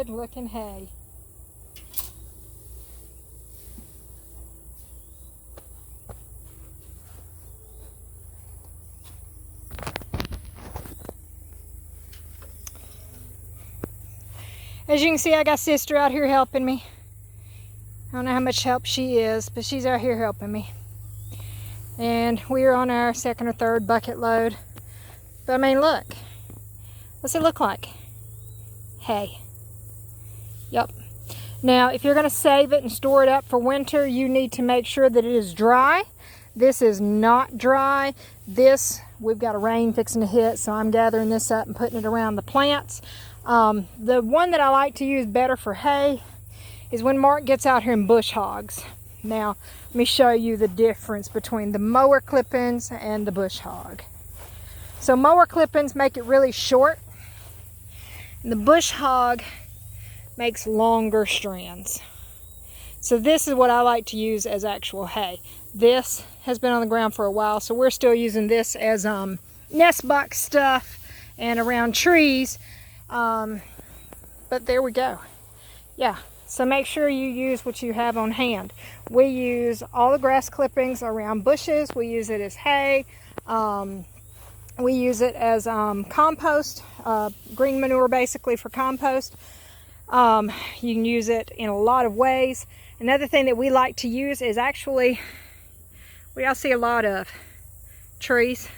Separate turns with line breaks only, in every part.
good looking hay. As you can see, I got sister out here helping me. I don't know how much help she is, but she's out here helping me. And we're on our second or third bucket load. But I mean, look. What's it look like? Hay. Yep. Now, if you're going to save it and store it up for winter, you need to make sure that it is dry. This is not dry. This, we've got a rain fixing to hit, so I'm gathering this up and putting it around the plants. The one that I like to use better for hay is when Mark gets out here and bush hogs. Now, let me show you the difference between the mower clippings and the bush hog. So mower clippings make it really short. And the bush hog makes longer strands. So this is what I like to use as actual hay. This has been on the ground for a while, so we're still using this as nest box stuff and around trees. But there we go. Yeah, so make sure you use what you have on hand. We use all the grass clippings around bushes. We use it as hay. We use it as compost, green manure basically for compost. You can use it in a lot of ways. Another thing that we like to use is actually, we all see a lot of trees.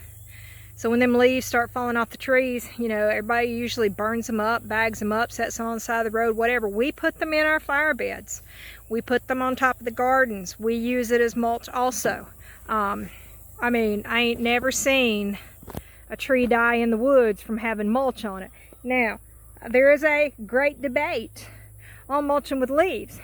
So when them leaves start falling off the trees, you know, everybody usually burns them up, bags them up, sets them on the side of the road, whatever. We put them in our flower beds. We put them on top of the gardens. We use it as mulch also. I mean, I ain't never seen a tree die in the woods from having mulch on it. Now, there is a great debate on mulching with leaves.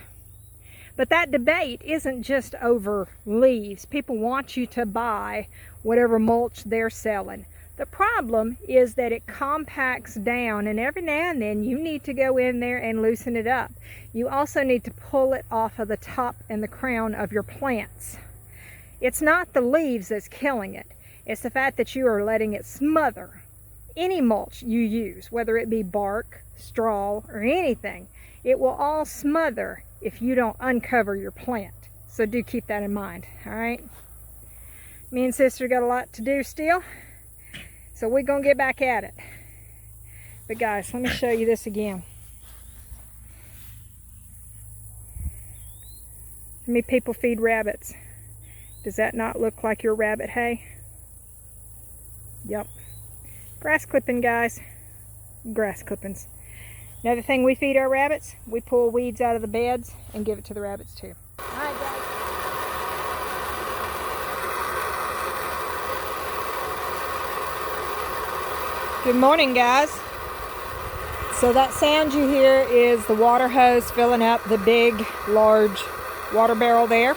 But that debate isn't just over leaves. People want you to buy whatever mulch they're selling. The problem is that it compacts down, and every now and then you need to go in there and loosen it up. You also need to pull it off of the top and the crown of your plants. It's not the leaves that's killing it. It's the fact that you are letting it smother. Any mulch you use, whether it be bark, straw, or anything, it will all smother if you don't uncover your plant. So do keep that in mind, all right? Me and sister got a lot to do still, so we're gonna get back at it. But guys, let me show you this again. How many people feed rabbits? Does that not look like your rabbit hay? Yep. Grass clipping, guys. Grass clippings. Another thing we feed our rabbits, we pull weeds out of the beds and give it to the rabbits too. All right, guys. Good morning, guys. So that sound you hear is the water hose filling up the big, large water barrel there.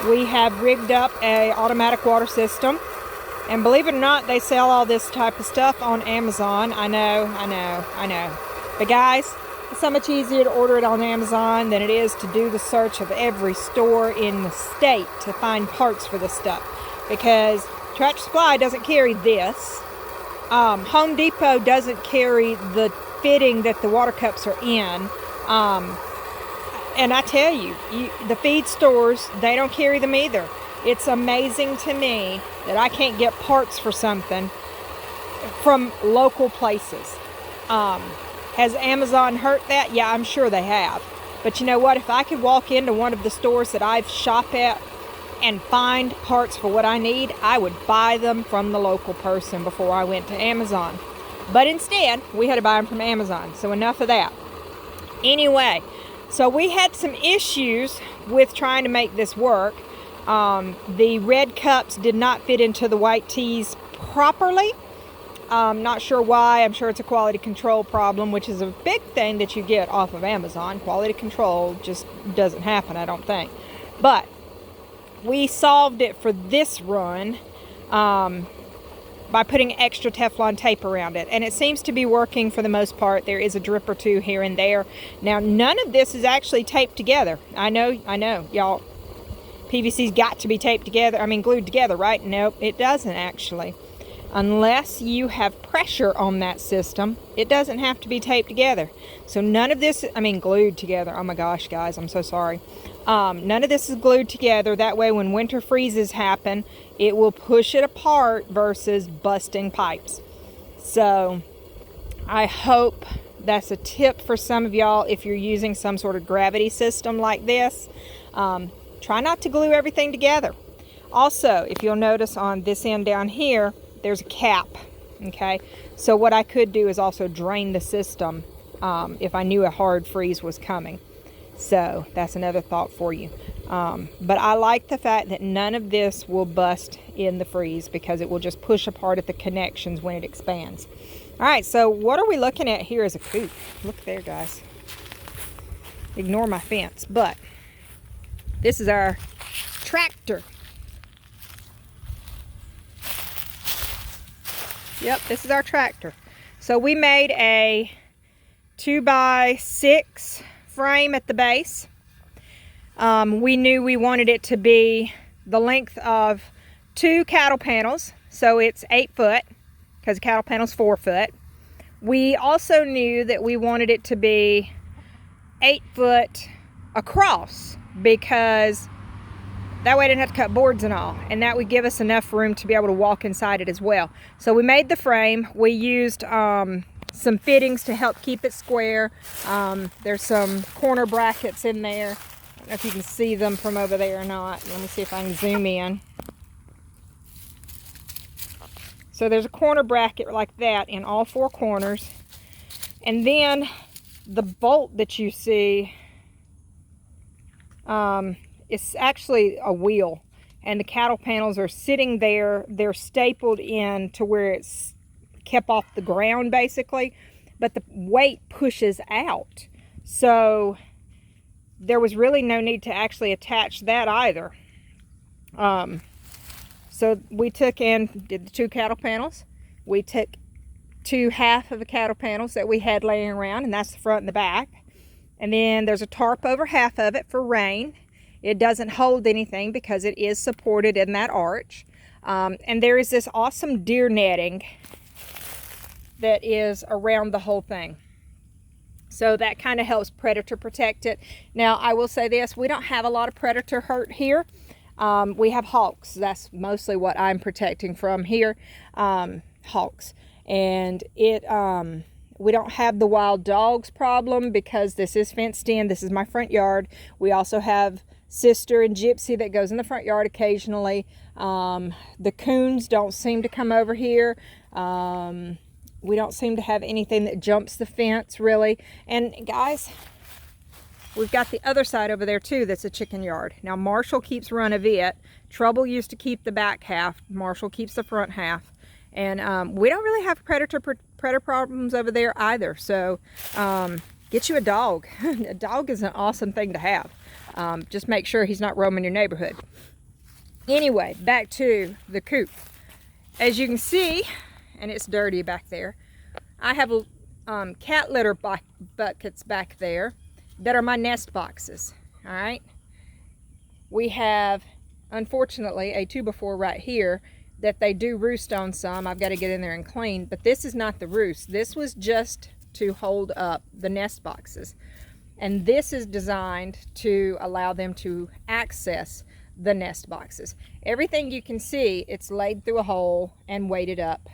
We have rigged up an automatic water system. And believe it or not, they sell all this type of stuff on Amazon. I know. But guys, it's so much easier to order it on Amazon than it is to do the search of every store in the state to find parts for this stuff. Because Tractor Supply doesn't carry this. Home Depot doesn't carry the fitting that the water cups are in. And I tell you, the feed stores, they don't carry them either. It's amazing to me that I can't get parts for something from local places. Has Amazon hurt that? Yeah, I'm sure they have. But you know what? If I could walk into one of the stores that I've shopped at and find parts for what I need, I would buy them from the local person before I went to Amazon. But instead, we had to buy them from Amazon. So enough of that. Anyway, so we had some issues with trying to make this work. The red cups did not fit into the white teas properly. Not sure why. I'm sure it's a quality control problem, which is a big thing that you get off of Amazon. Quality control just doesn't happen, I don't think. But we solved it for this run by putting extra Teflon tape around it. And it seems to be working for the most part. There is a drip or two here and there. Now, none of this is actually taped together. I know, y'all. PVC's got to be taped together, glued together, right? Nope, it doesn't actually. Unless you have pressure on that system, it doesn't have to be taped together. So none of this, I mean glued together. Oh my gosh, guys, I'm so sorry. None of this is glued together. That way when winter freezes happen, it will push it apart versus busting pipes. So I hope that's a tip for some of y'all if you're using some sort of gravity system like this. Try not to glue everything together. Also, if you'll notice on this end down here, there's a cap, okay? So what I could do is also drain the system if I knew a hard freeze was coming. So that's another thought for you. But I like the fact that none of this will bust in the freeze because it will just push apart at the connections when it expands. All right, so what are we looking at here is a coop. Look there, guys. Ignore my fence, but this is our tractor. Yep, this is our tractor. So we made a 2x6 frame at the base. We knew we wanted it to be the length of 2 cattle panels, so it's 8 foot because the cattle panel's 4 foot. We also knew that we wanted it to be 8 foot across because that way I didn't have to cut boards and all, and that would give us enough room to be able to walk inside it as well. So we made the frame. We used some fittings to help keep it square. There's some corner brackets in there. I don't know if you can see them from over there or not. Let me see if I can zoom in. So there's a corner bracket like that in all 4 corners. And then the bolt that you see, it's actually a wheel, and the cattle panels are sitting there. They're stapled in to where it's kept off the ground basically, but the weight pushes out. So there was really no need to actually attach that either. So we took and did the 2 cattle panels. We took 2 half of the cattle panels that we had laying around, and that's the front and the back. And then there's a tarp over half of it for rain. It doesn't hold anything because it is supported in that arch. And there is this awesome deer netting that is around the whole thing. So that kind of helps predator protect it. Now, I will say this, we don't have a lot of predator hurt here. We have hawks. That's mostly what I'm protecting from here, hawks. And we don't have the wild dogs problem because this is fenced in. This is my front yard. We also have Sister and Gypsy that goes in the front yard occasionally. The coons don't seem to come over here. We don't seem to have anything that jumps the fence really. And guys, we've got the other side over there too that's a chicken yard. Now Marshall keeps run of it. Trouble used to keep the back half. Marshall keeps the front half. And we don't really have predator problems over there either. So get you a dog. A dog is an awesome thing to have. Just make sure he's not roaming your neighborhood. Anyway, back to the coop. As you can see, and it's dirty back there, I have cat litter buckets back there that are my nest boxes. All right. We have, unfortunately, a 2x4 right here that they do roost on some. I've got to get in there and clean, but this is not the roost. This was just to hold up the nest boxes. And this is designed to allow them to access the nest boxes. Everything you can see, it's laid through a hole and weighted up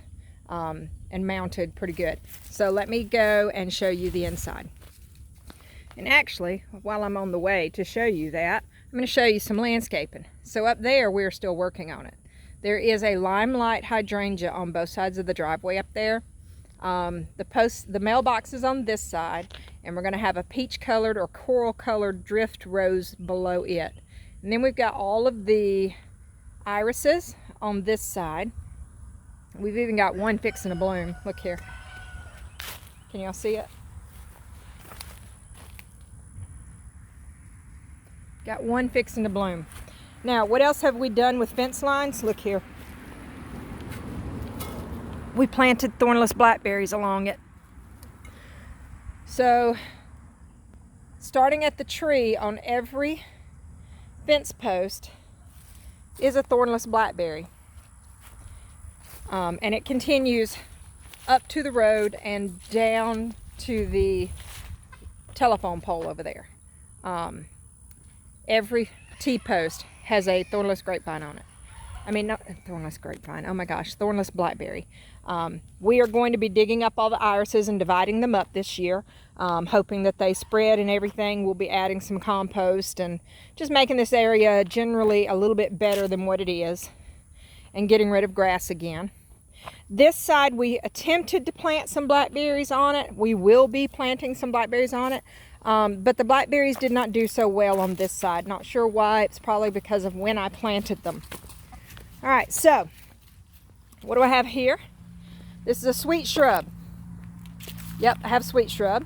and mounted pretty good. So let me go and show you the inside. And actually, while I'm on the way to show you that, I'm going to show you some landscaping. So up there, we're still working on it. There is a limelight hydrangea on both sides of the driveway up there. The mailbox is on this side, and we're going to have a peach colored or coral colored drift rose below it. And then we've got all of the irises on this side. We've even got one fixing to bloom. Look here. Can y'all see it? Got one fixing to bloom. Now, what else have we done with fence lines? Look here. We planted thornless blackberries along it. So, starting at the tree on every fence post is a thornless blackberry. And it continues up to the road and down to the telephone pole over there. Every T-post has a thornless grapevine on it. I mean, not thornless grapevine, oh my gosh, thornless blackberry. We are going to be digging up all the irises and dividing them up this year, hoping that they spread and everything. We'll be adding some compost and just making this area generally a little bit better than what it is, and getting rid of grass again. This side we attempted to plant some blackberries on it. We will be planting some blackberries on it, but the blackberries did not do so well on this side. Not sure why. It's probably because of when I planted them. All right, so what do I have here? This is a sweet shrub. Yep, I have sweet shrub.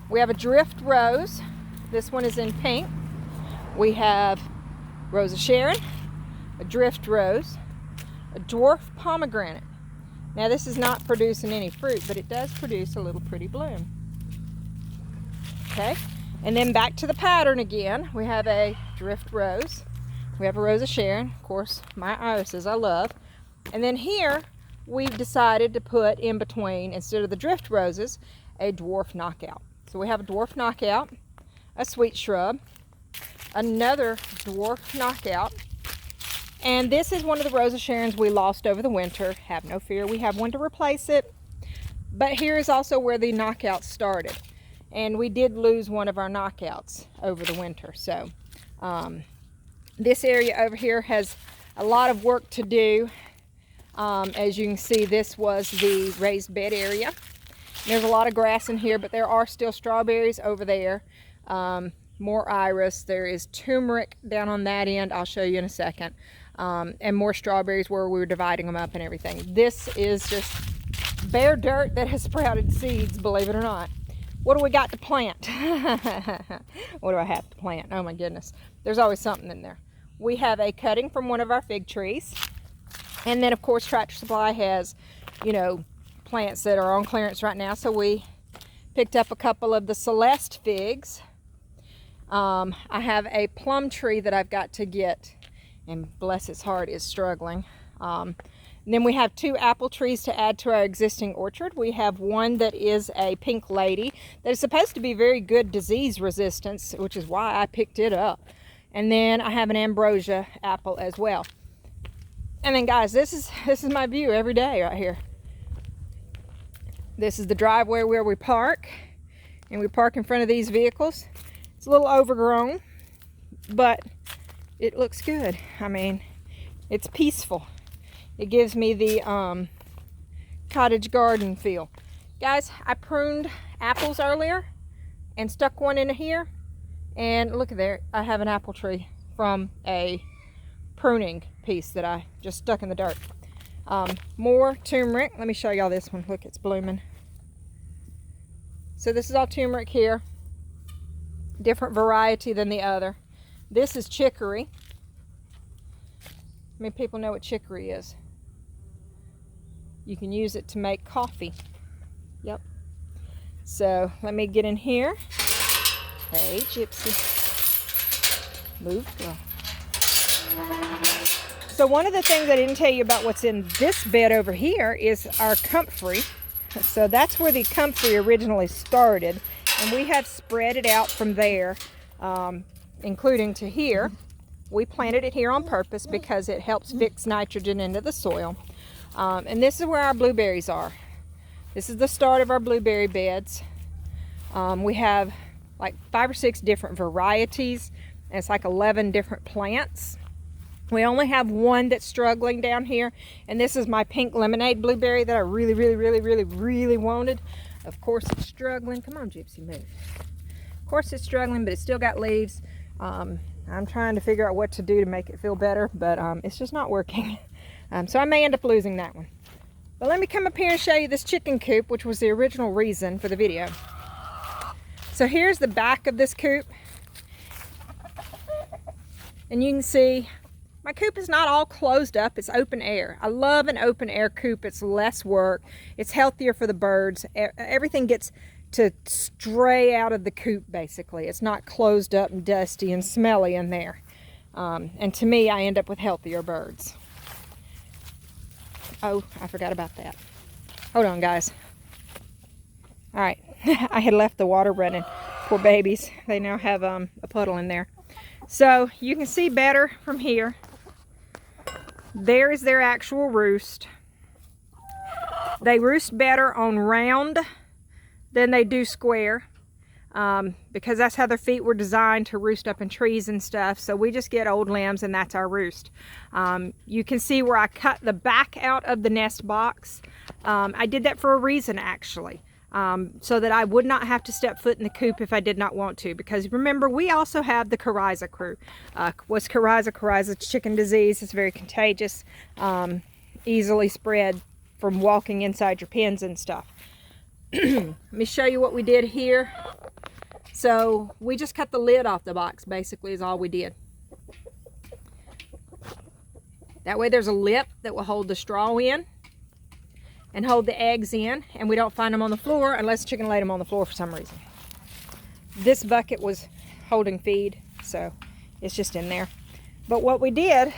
We have a drift rose. This one is in pink. We have Rose of Sharon, a drift rose, a dwarf pomegranate. Now this is not producing any fruit, but it does produce a little pretty bloom. Okay, and then back to the pattern again. We have a drift rose. We have a Rose of Sharon, of course, my irises I love. And then here, we've decided to put in between, instead of the drift roses, a dwarf knockout. So we have a dwarf knockout, a sweet shrub, another dwarf knockout, and this is one of the Rose of Sharons we lost over the winter. Have no fear, we have one to replace it. But here is also where the knockout started. And we did lose one of our knockouts over the winter. So, this area over here has a lot of work to do. As you can see, this was the raised bed area. There's a lot of grass in here, but there are still strawberries over there. More iris. There is turmeric down on that end. I'll show you in a second. And more strawberries where we were dividing them up and everything. This is just bare dirt that has sprouted seeds, believe it or not. What do we got to plant? What do I have to plant? Oh my goodness. There's always something in there. We have a cutting from one of our fig trees. And then, of course, Tractor Supply has, you know, plants that are on clearance right now. So we picked up a couple of the Celeste figs. I have a plum tree that I've got to get, and bless its heart, is struggling. And then we have 2 apple trees to add to our existing orchard. We have one that is a pink lady that is supposed to be very good disease resistance, which is why I picked it up. And then I have an ambrosia apple as well. And then guys, this is my view every day right here. This is the driveway where we park, and we park in front of these vehicles. It's a little overgrown, but it looks good. I mean, it's peaceful. It gives me the cottage garden feel. Guys, I pruned apples earlier and stuck one in here. And look at there, I have an apple tree from a pruning piece that I just stuck in the dirt. More turmeric. Let me show y'all this one. Look, it's blooming. So this is all turmeric here. Different variety than the other. This is chicory. I mean, people know what chicory is. You can use it to make coffee. Yep. So let me get in here. Hey, Gypsy. Move, girl. So one of the things I didn't tell you about what's in this bed over here is our comfrey. So that's where the comfrey originally started. And we have spread it out from there, including to here. We planted it here on purpose because it helps fix nitrogen into the soil. And this is where our blueberries are. This is the start of our blueberry beds. We have like 5 or 6 different varieties, and it's like 11 different plants. We only have one that's struggling down here, and this is my pink lemonade blueberry that I really wanted. Of course it's struggling. Come on, Gypsy, move. Of course it's struggling, but it's still got leaves. I'm trying to figure out what to do to make it feel better, but it's just not working. So I may end up losing that one. But let me come up here and show you this chicken coop, which was the original reason for the video. So here's the back of this coop. And you can see my coop is not all closed up, it's open air. I love an open air coop. It's less work, it's healthier for the birds. Everything gets to stray out of the coop basically. It's not closed up and dusty and smelly in there. And to me, I end up with healthier birds. Oh, I forgot about that. Hold on, guys. All right. I had left the water running. Poor babies. They now have a puddle in there. So you can see better from here. There is their actual roost. They roost better on round than they do square. Because that's how their feet were designed to roost up in trees and stuff. So we just get old limbs and that's our roost. You can see where I cut the back out of the nest box. I did that for a reason, actually, so that I would not have to step foot in the coop if I did not want to. Because remember, we also have the coryza crew. What's coryza? Coryza chicken disease. It's very contagious, easily spread from walking inside your pens and stuff. Let me show you what we did here. So we just cut the lid off the box, basically, is all we did. That way there's a lip that will hold the straw in and hold the eggs in, and we don't find them on the floor unless the chicken laid them on the floor for some reason. This bucket was holding feed, so it's just in there. But what we did,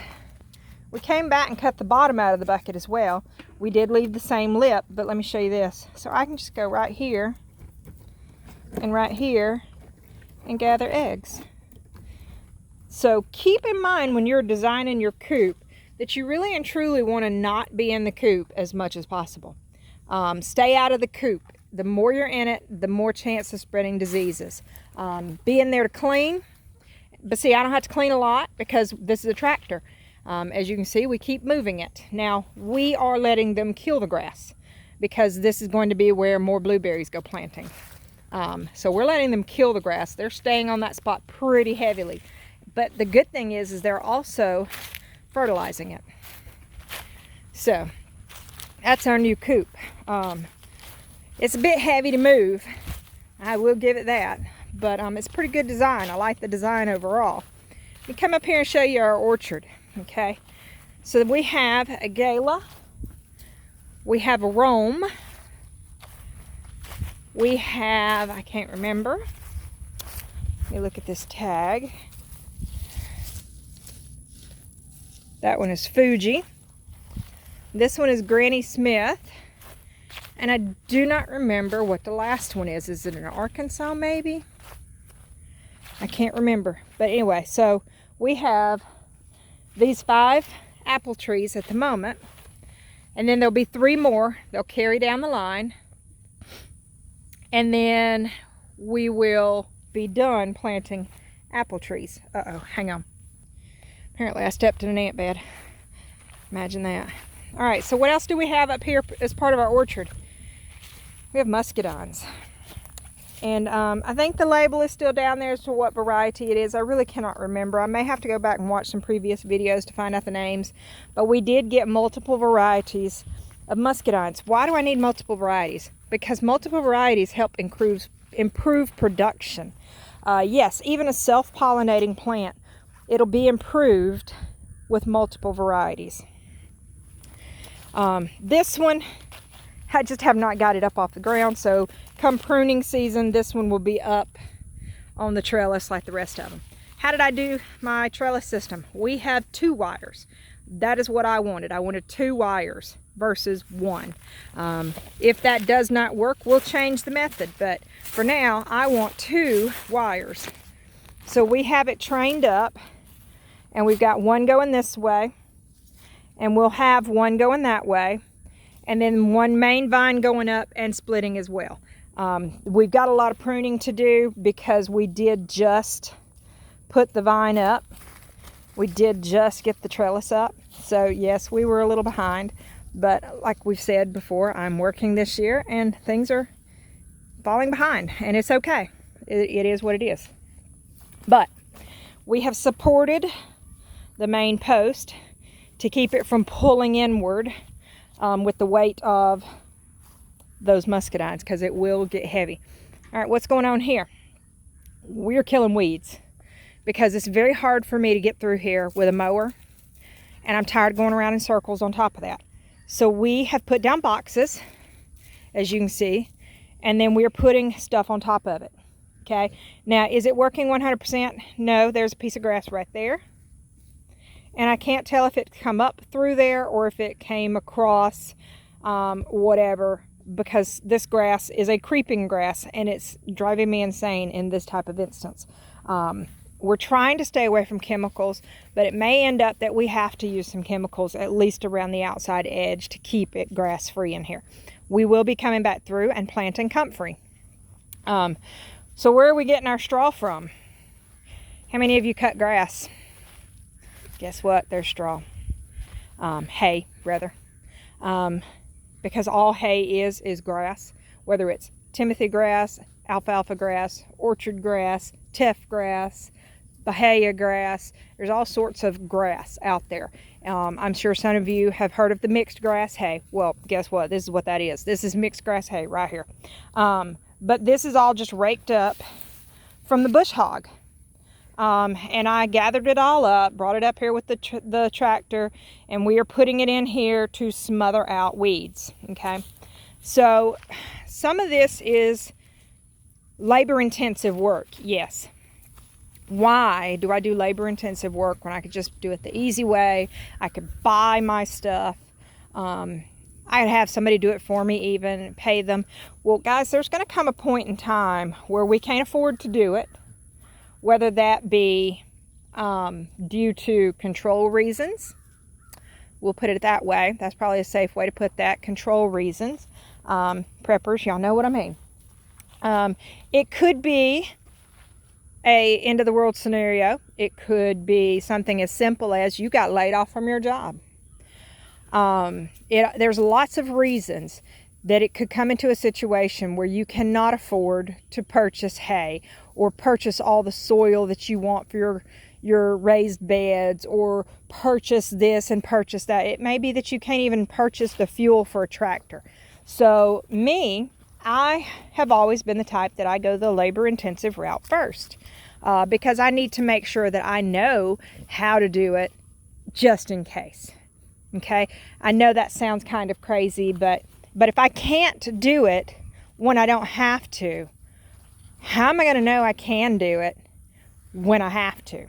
we came back and cut the bottom out of the bucket as well. We did leave the same lip, but let me show you this. So I can just go right here and right here and gather eggs. So keep in mind when you're designing your coop that you really and truly want to not be in the coop as much as possible. Stay out of the coop. The more you're in it, the more chance of spreading diseases. Be in there to clean, but see, I don't have to clean a lot because this is a tractor. As you can see, we keep moving it. Now, we are letting them kill the grass because this is going to be where more blueberries go planting. So we're letting them kill the grass. They're staying on that spot pretty heavily. But the good thing is they're also fertilizing it. So that's our new coop. It's a bit heavy to move. I will give it that. But it's a pretty good design. I like the design overall. Let me come up here and show you our orchard. Okay, so we have a Gala, we have a Rome, we have, I can't remember, let me look at this tag, that one is Fuji, this one is Granny Smith, and I do not remember what the last one is. Is it in Arkansas maybe? I can't remember, but anyway, so we have these 5 apple trees at the moment, and then there'll be 3 more. They'll carry down the line, and then we will be done planting apple trees. Uh-oh, hang on. Apparently I stepped in an ant bed. Imagine that. All right, so what else do we have up here as part of our orchard? We have muscadines. And I think the label is still down there as to what variety it is. I really cannot remember. I may have to go back and watch some previous videos to find out the names. But we did get multiple varieties of muscadines. Why do I need multiple varieties? Because multiple varieties help improve production. Yes, even a self-pollinating plant, it'll be improved with multiple varieties. This one, I just have not got it up off the ground, so come pruning season, this one will be up on the trellis like the rest of them. How did I do my trellis system? We have 2 wires. That is what I wanted. I wanted 2 wires versus 1. If that does not work, we'll change the method, but for now, I want 2 wires. So we have it trained up, and we've got one going this way, and we'll have one going that way, and then one main vine going up and splitting as well. We've got a lot of pruning to do because we did just put the vine up. We did just get the trellis up. So yes, we were a little behind, but like we've said before, I'm working this year and things are falling behind, and it's okay. It is what it is. But we have supported the main post to keep it from pulling inward with the weight of those muscadines, because it will get heavy. All right, what's going on here? We're killing weeds because it's very hard for me to get through here with a mower, and I'm tired of going around in circles on top of that. So we have put down boxes, as you can see, and then we're putting stuff on top of it. Okay, now is it working 100%? No, there's a piece of grass right there, and I can't tell if it come up through there or if it came across whatever, because this grass is a creeping grass and it's driving me insane in this type of instance. We're trying to stay away from chemicals, but it may end up that we have to use some chemicals at least around the outside edge to keep it grass free in here. We will be coming back through and planting comfrey. So where are we getting our straw from? How many of you cut grass? Guess what? There's straw. Hay, rather. Because all hay is grass, whether it's Timothy grass, alfalfa grass, orchard grass, teff grass, bahia grass. There's all sorts of grass out there. I'm sure some of you have heard of the mixed grass hay. Well, guess what? This is what that is. This is mixed grass hay right here. But this is all just raked up from the bush hog. And I gathered it all up, brought it up here with the tractor, and we are putting it in here to smother out weeds, okay? So some of this is labor-intensive work, yes. Why do I do labor-intensive work when I could just do it the easy way? I could buy my stuff. I'd have somebody do it for me, even pay them. Well, guys, there's going to come a point in time where we can't afford to do it, whether that be due to control reasons. We'll put it that way. That's probably a safe way to put that. Control reasons. Preppers, y'all know what I mean. It could be a end of the world scenario. It could be something as simple as you got laid off from your job. There's lots of reasons that it could come into a situation where you cannot afford to purchase hay or purchase all the soil that you want for your raised beds, or purchase this and purchase that. It may be that you can't even purchase the fuel for a tractor. So me, I have always been the type that I go the labor-intensive route first, because I need to make sure that I know how to do it just in case. Okay, I know that sounds kind of crazy, but if I can't do it when I don't have to, how am I going to know I can do it when I have to?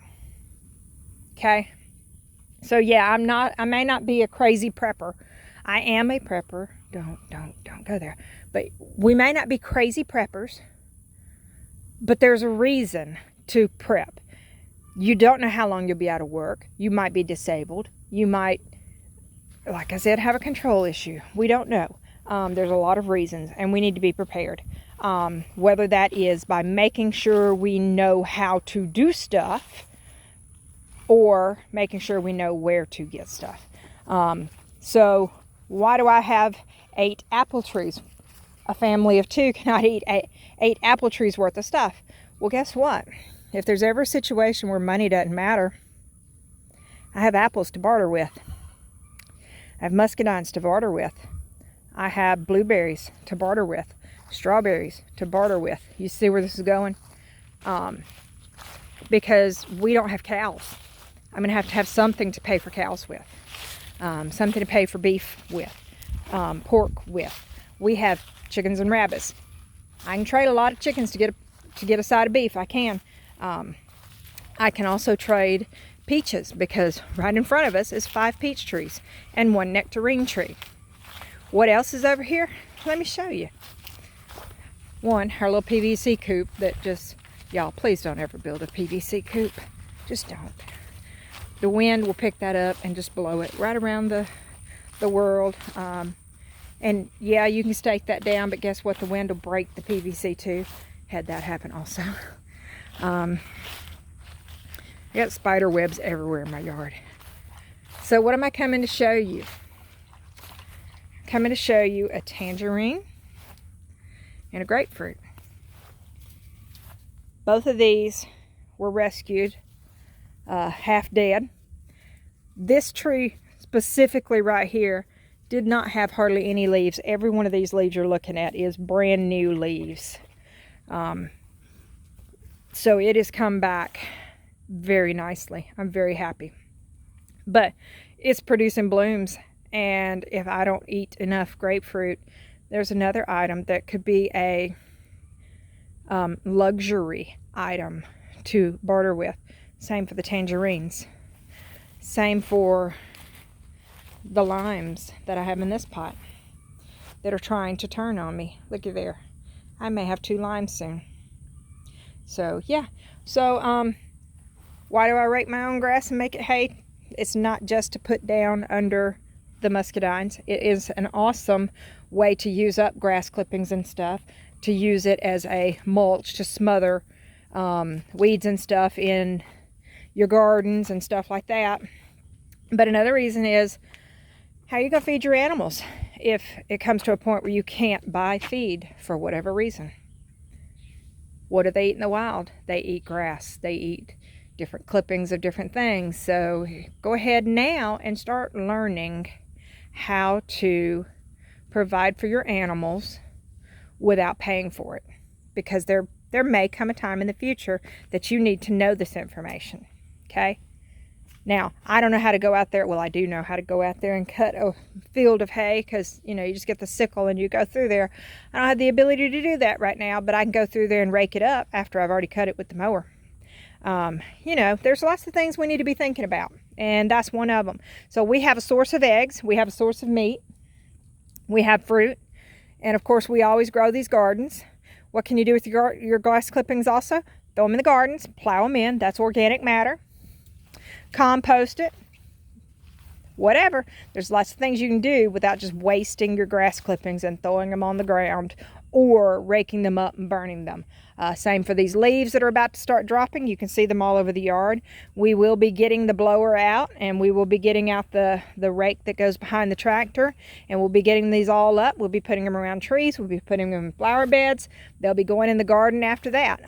Okay, so yeah, I may not be a crazy prepper. I am a prepper. Don't go there. But we may not be crazy preppers, but there's a reason to prep. You don't know how long you'll be out of work. You might be disabled. You might, like I said, have a control issue. We don't know. There's a lot of reasons, and we need to be prepared. Whether that is by making sure we know how to do stuff, or making sure we know where to get stuff. So why do I have 8 apple trees? A family of 2 cannot eat 8 apple trees worth of stuff. Well, guess what? If there's ever a situation where money doesn't matter, I have apples to barter with. I have muscadines to barter with. I have blueberries to barter with. Strawberries to barter with. You see where this is going? Because we don't have cows. I'm going to have something to pay for cows with. Something to pay for beef with. Pork with. We have chickens and rabbits. I can trade a lot of chickens to get a side of beef. I can. I can also trade peaches, because right in front of us is 5 peach trees and 1 nectarine tree. What else is over here? Let me show you. One, our little PVC coop that just, y'all, please don't ever build a PVC coop. Just don't. The wind will pick that up and just blow it right around the world. And yeah, you can stake that down, but guess what? The wind will break the PVC too. Had that happen also. I got spider webs everywhere in my yard. So what am I coming to show you? I'm coming to show you a tangerine and a grapefruit. Both of these were rescued half dead. This tree specifically right here did not have hardly any leaves. Every one of these leaves you're looking at is brand new leaves. So it has come back very nicely. I'm very happy. But it's producing blooms, and if I don't eat enough grapefruit, there's another item that could be a luxury item to barter with. Same for the tangerines. Same for the limes that I have in this pot that are trying to turn on me. Look at there. I may have 2 limes soon. So yeah. So why do I rake my own grass and make it hay? It's not just to put down under the muscadines. It is an awesome way to use up grass clippings and stuff, to use it as a mulch to smother weeds and stuff in your gardens and stuff like that. But another reason is, how are you going to feed your animals if it comes to a point where you can't buy feed for whatever reason? What do they eat in the wild? They eat grass. They eat different clippings of different things. So go ahead now and start learning how to provide for your animals without paying for it, because there may come a time in the future that you need to know this information. Okay? Now, I don't know how to go out there. Well, I do know how to go out there and cut a field of hay, because, you know, you just get the sickle and you go through there. I don't have the ability to do that right now, but I can go through there and rake it up after I've already cut it with the mower. You know, there's lots of things we need to be thinking about, and that's one of them. So we have a source of eggs, we have a source of meat, we have fruit, and of course we always grow these gardens. What can you do with your grass clippings also? Throw them in the gardens, plow them in. That's organic matter. Compost it, whatever. There's lots of things you can do without just wasting your grass clippings and throwing them on the ground or raking them up and burning them. Same for these leaves that are about to start dropping. You can see them all over the yard. We will be getting the blower out, and we will be getting out the rake that goes behind the tractor, and we'll be getting these all up. We'll be putting them around trees. We'll be putting them in flower beds. They'll be going in the garden after that.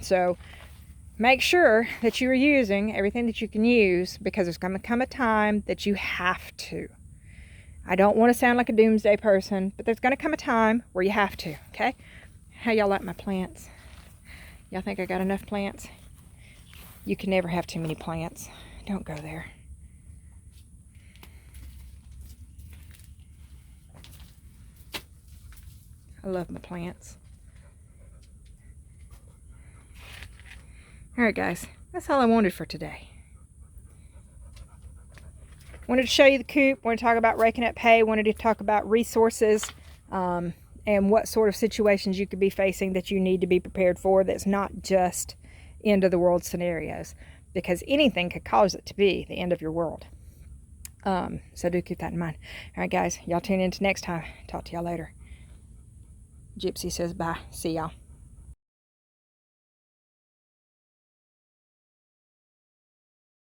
So make sure that you are using everything that you can use, because there's going to come a time that you have to. I don't want to sound like a doomsday person, but there's going to come a time where you have to, okay? How y'all like my plants? Y'all think I got enough plants? You can never have too many plants. Don't go there. I love my plants. Alright guys, that's all I wanted for today. Wanted to show you the coop, wanted to talk about raking up hay, wanted to talk about resources, and what sort of situations you could be facing that you need to be prepared for, that's not just end of the world scenarios, because anything could cause it to be the end of your world. So do keep that in mind. Alright guys, y'all tune in to next time. Talk to y'all later. Gypsy says bye. See y'all.